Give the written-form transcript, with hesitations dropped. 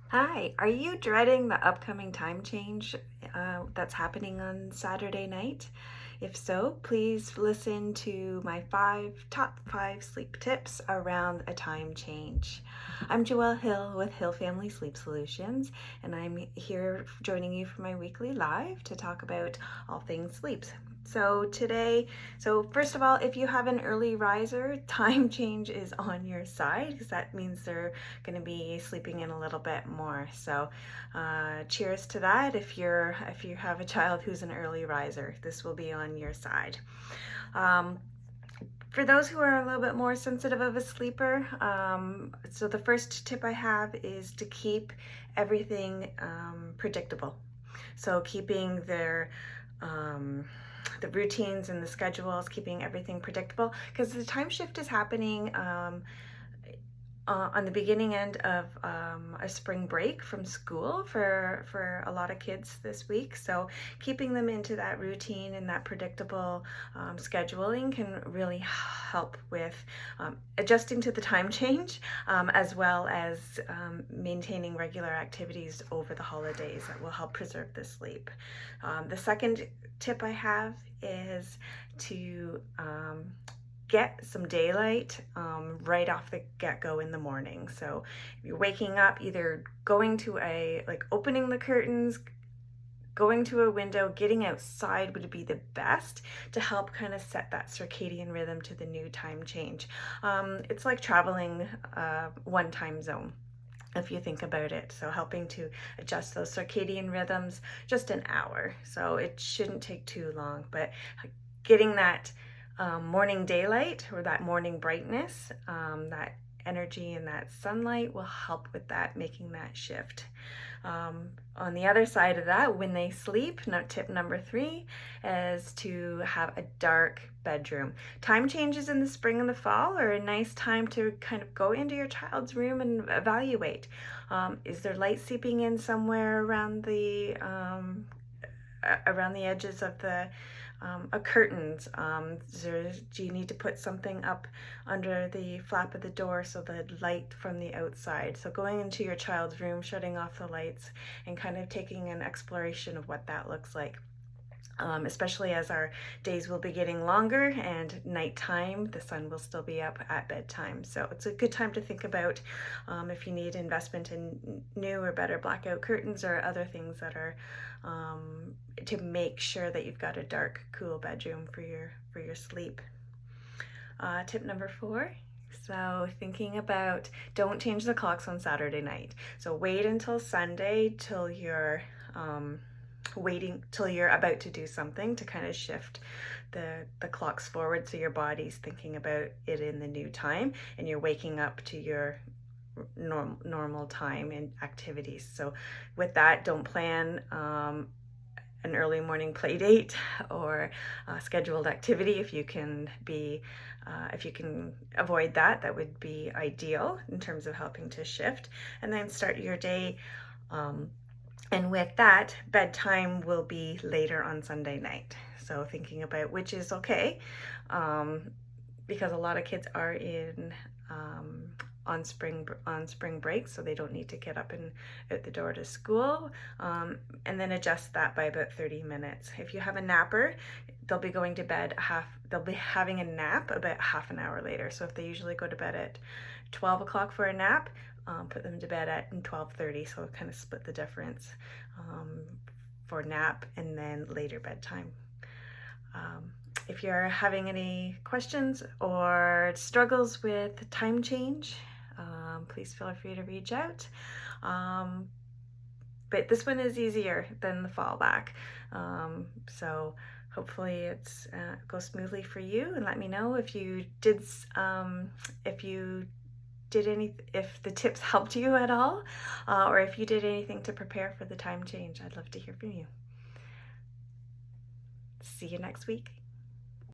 Hi, are you dreading the upcoming time change that's happening on Saturday night? If so, please listen to my top five sleep tips around a time change. I'm Joelle Hill with Hill Family Sleep Solutions, and I'm here joining you for my weekly live to talk about all things sleep. So first of all, if you have an early riser, time change is on your side because that means they're going to be sleeping in a little bit more. So cheers to that. If you have a child who's an early riser, this will be on your side. Um, for those who are a little bit more sensitive of a sleeper, so the first tip I have is to keep everything predictable. So keeping the routines and the schedules, keeping everything predictable, because the time shift is happening on the beginning end of a spring break from school for a lot of kids this week. So keeping them into that routine and that predictable scheduling can really help with adjusting to the time change, as well as maintaining regular activities over the holidays that will help preserve the sleep. The second tip I have is to get some daylight right off the get-go in the morning. So if you're waking up, either going to opening the curtains, going to a window, getting outside would be the best to help kind of set that circadian rhythm to the new time change. It's like traveling one time zone, if you think about it. So helping to adjust those circadian rhythms, just an hour. So it shouldn't take too long, but getting that morning daylight or that morning brightness, that energy and that sunlight will help with that, making that shift. On the other side of that, when they sleep, tip number 3 is to have a dark bedroom. Time changes in the spring and the fall are a nice time to kind of go into your child's room and evaluate. Is there light seeping in somewhere around the edges of the curtains? Do you need to put something up under the flap of the door so the light from the outside? So going into your child's room, shutting off the lights, and kind of taking an exploration of what that looks like. Especially as our days will be getting longer and nighttime, the sun will still be up at bedtime. So it's a good time to think about if you need investment in new or better blackout curtains or other things that are to make sure that you've got a dark, cool bedroom for your sleep. Tip number 4. So thinking about, don't change the clocks on Saturday night. So wait until Sunday till you're waiting till you're about to do something to kind of shift the clocks forward, so your body's thinking about it in the new time and you're waking up to your normal time and activities. So with that, don't plan an early morning play date or scheduled activity. If you can avoid that, that would be ideal in terms of helping to shift, and then start your day. And with that, bedtime will be later on Sunday night. So thinking about which is okay, because a lot of kids are in on spring break, so they don't need to get up and out the door to school, and then adjust that by about 30 minutes. If you have a napper, they'll be going to bed they'll be having a nap about half an hour later. So if they usually go to bed at 12 o'clock for a nap, put them to bed at 12:30, so kind of split the difference for nap and then later bedtime. If you're having any questions or struggles with time change, please feel free to reach out. But this one is easier than the fallback. So hopefully it's goes smoothly for you, and let me know if you did if the tips helped you at all, or if you did anything to prepare for the time change. I'd love to hear from you. See you next week.